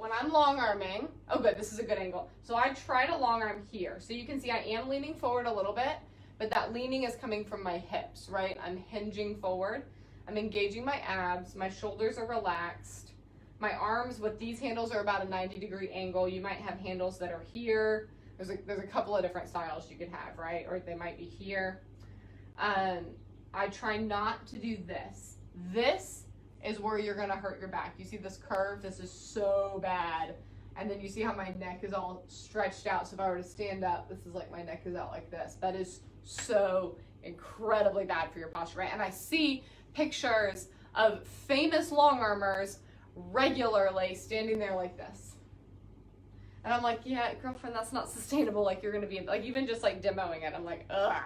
when I'm long arming, oh good, this is a good angle. So I try to long arm here. So you can see I am leaning forward a little bit, but that leaning is coming from my hips, right? I'm hinging forward. I'm engaging my abs. My shoulders are relaxed. My arms with these handles are about a 90-degree angle. You might have handles that are here. There's a couple of different styles you could have, right? Or they might be here. I try not to do this. This is where you're gonna hurt your back. You see this curve? This is so bad. And then you see how my neck is all stretched out. So if I were to stand up, this is like my neck is out like this. That is so incredibly bad for your posture, right? And I see pictures of famous long armers regularly standing there like this. And I'm like, yeah, girlfriend, that's not sustainable. Like you're gonna be like, even just like demoing it, I'm like, ugh,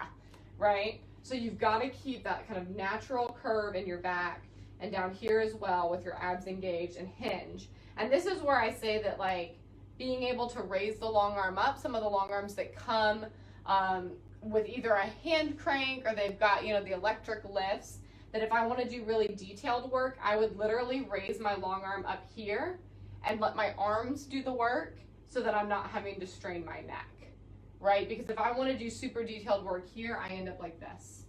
right? So you've gotta keep that kind of natural curve in your back and down here as well with your abs engaged and hinge. And this is where I say that like being able to raise the long arm up, some of the long arms that come with either a hand crank or they've got, you know, the electric lifts, that if I want to do really detailed work, I would literally raise my long arm up here and let my arms do the work so that I'm not having to strain my neck, right? Because if I want to do super detailed work here, I end up like this,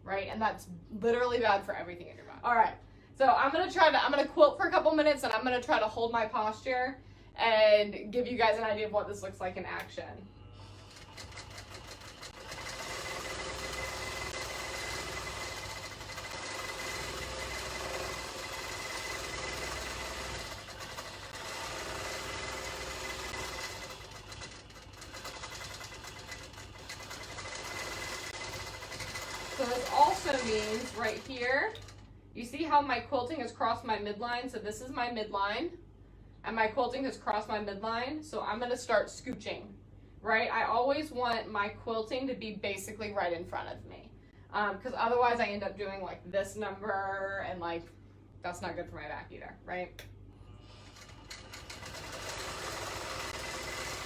right? And that's literally bad for everything in your body. All right, so I'm gonna quilt for a couple minutes and I'm gonna try to hold my posture and give you guys an idea of what this looks like in action. So this also means right here, you see how my quilting has crossed my midline? So this is my midline, and my quilting has crossed my midline. So I'm gonna start scooching, right? I always want my quilting to be basically right in front of me. Because otherwise I end up doing like this number, and like, that's not good for my back either, right?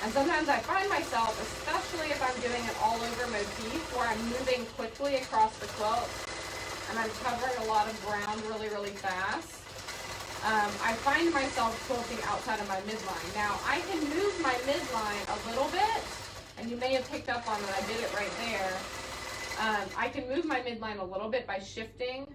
And sometimes I find myself, especially if I'm doing an all over motif where I'm moving quickly across the quilt and I'm covering a lot of ground really, really fast, I find myself quilting outside of my midline. Now, I can move my midline a little bit, and you may have picked up on it, I did it right there. I can move my midline a little bit by shifting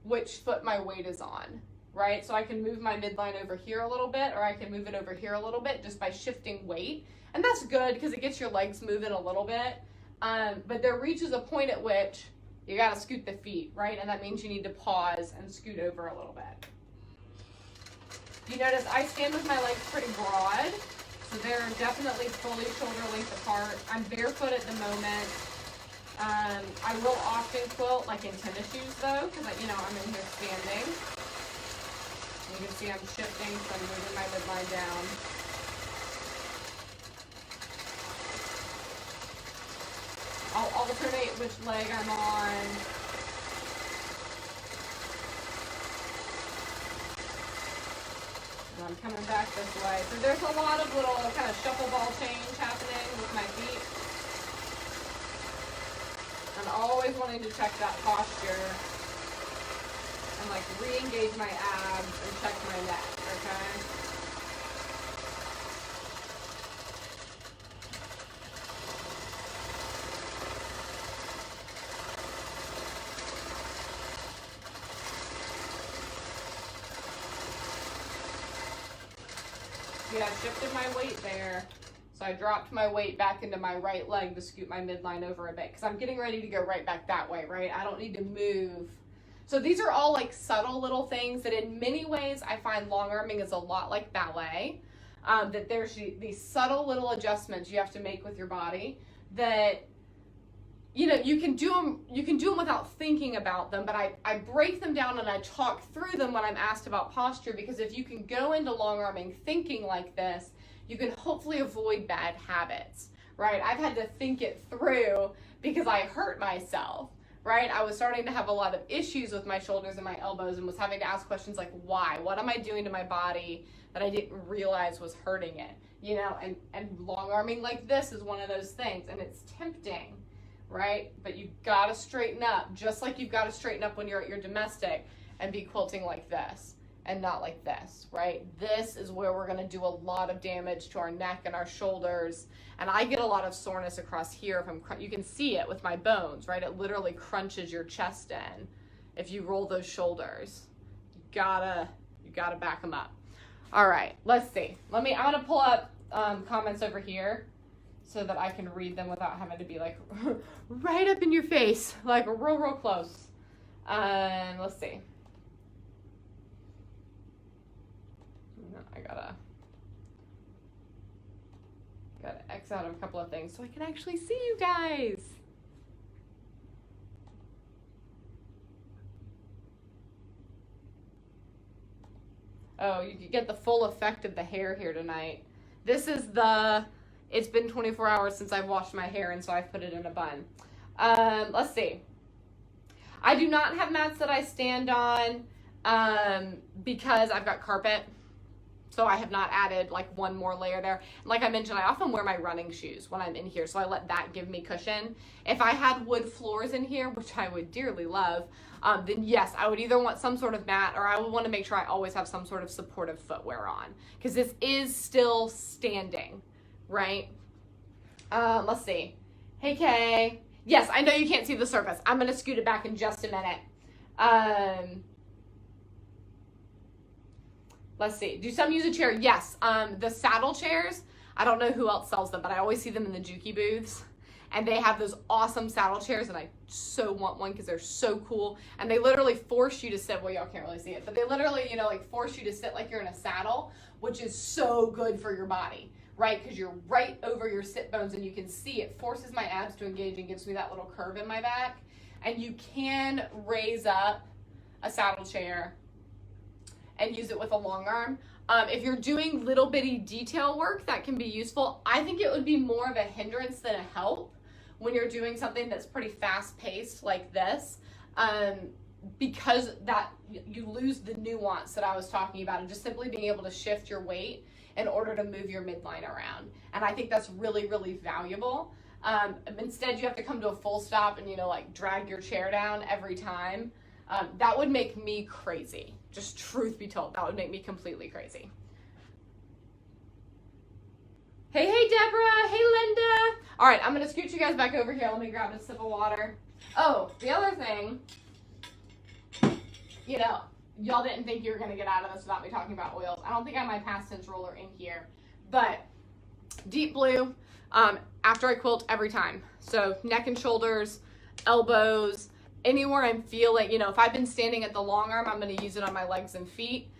which foot my weight is on. Right? So I can move my midline over here a little bit, or I can move it over here a little bit just by shifting weight. And that's good because it gets your legs moving a little bit. But there reaches a point at which you gotta scoot the feet, right? And that means you need to pause and scoot over a little bit. You notice I stand with my legs pretty broad, so they're definitely fully shoulder length apart. I'm barefoot at the moment. I will often quilt like in tennis shoes though, because I'm in here standing. You can see I'm shifting, so I'm moving my midline down. I'll alternate which leg I'm on. And I'm coming back this way. So there's a lot of little kind of shuffle ball change happening with my feet. I'm always wanting to check that posture. And like re-engage my abs and check my neck, okay? See, I shifted my weight there. So I dropped my weight back into my right leg to scoot my midline over a bit because I'm getting ready to go right back that way, right? I don't need to move. So these are all like subtle little things that in many ways I find long arming is a lot like ballet, that there's these subtle little adjustments you have to make with your body that, you can do them without thinking about them, but I break them down and I talk through them when I'm asked about posture, because if you can go into long arming thinking like this, you can hopefully avoid bad habits, right? I've had to think it through because I hurt myself. Right? I was starting to have a lot of issues with my shoulders and my elbows and was having to ask questions like, why? What am I doing to my body that I didn't realize was hurting it? And long arming like this is one of those things, and it's tempting, right? But you've got to straighten up, just like you've got to straighten up when you're at your domestic and be quilting like this. and not like this, right? This is where we're gonna do a lot of damage to our neck and our shoulders. And I get a lot of soreness across here. You can see it with my bones, right? It literally crunches your chest in if you roll those shoulders. You gotta back them up. All right, let's see. I'm gonna pull up comments over here so that I can read them without having to be like right up in your face, like real close. Let's see. I gotta X out of a couple of things so I can actually see you guys. Oh, you get the full effect of the hair here tonight. This is it's been 24 hours since I've washed my hair, and so I've put it in a bun. Let's see. I do not have mats that I stand on because I've got carpet. So I have not added like one more layer there. Like I mentioned, I often wear my running shoes when I'm in here, so I let that give me cushion. If I had wood floors in here, which I would dearly love, then yes, I would either want some sort of mat, or I would want to make sure I always have some sort of supportive footwear on, because this is still standing, right? Let's see. Hey, Kay. Yes, I know you can't see the surface. I'm going to scoot it back in just a minute. Let's see. Do some use a chair? Yes. The saddle chairs, I don't know who else sells them, but I always see them in the Juki booths. And they have those awesome saddle chairs, and I so want one because they're so cool. And they literally force you to sit, well, y'all can't really see it, but they literally, you know, like force you to sit like you're in a saddle, which is so good for your body, right? Because you're right over your sit bones and you can see it forces my abs to engage and gives me that little curve in my back. And you can raise up a saddle chair and use it with a long arm. If you're doing little bitty detail work, that can be useful. I think it would be more of a hindrance than a help when you're doing something that's pretty fast paced like this, because that you lose the nuance that I was talking about, and just simply being able to shift your weight in order to move your midline around. And I think that's really, really valuable. Instead, you have to come to a full stop and, you know, like drag your chair down every time. That would make me crazy. Just truth be told, that would make me completely crazy. Hey, Deborah. Hey, Linda. All right, I'm going to scoot you guys back over here. Let me grab a sip of water. Oh, the other thing, you know, y'all didn't think you were going to get out of this without me talking about oils. I don't think I have my past tense roller in here, but deep blue after I quilt every time. So neck and shoulders, elbows, anywhere I'm feeling, you know, if I've been standing at the long arm, I'm going to use it on my legs and feet.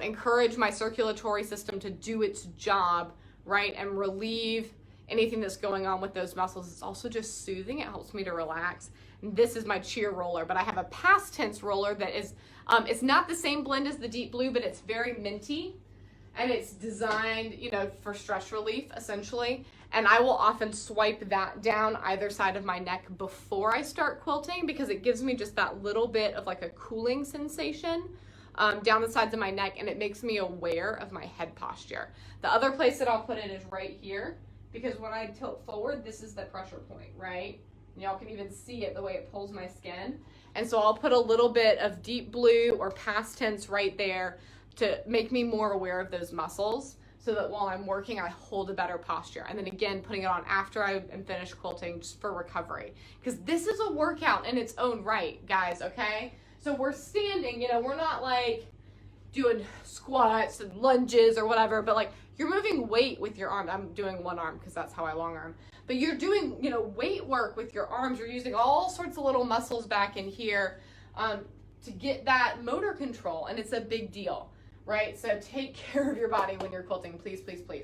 Encourage my circulatory system to do its job, right, and relieve anything that's going on with those muscles. It's also just soothing. It helps me to relax. And this is my cheer roller, but I have a past tense roller that is, it's not the same blend as the deep blue, but it's very minty, and it's designed, you know, for stress relief, essentially. And I will often swipe that down either side of my neck before I start quilting, because it gives me just that little bit of like a cooling sensation down the sides of my neck, and it makes me aware of my head posture. The other place that I'll put it is right here, because when I tilt forward, this is the pressure point, right? And y'all can even see it the way it pulls my skin. And so I'll put a little bit of deep blue or past tense right there to make me more aware of those muscles, so that while I'm working, I hold a better posture. And then again, putting it on after I am finished quilting, just for recovery. Because this is a workout in its own right, guys, okay? So we're standing, you know, we're not like doing squats and lunges or whatever, but like you're moving weight with your arm. I'm doing one arm because that's how I long arm. But you're doing, you know, weight work with your arms. You're using all sorts of little muscles back in here to get that motor control, and it's a big deal, right? So take care of your body when you're quilting, please, please, please.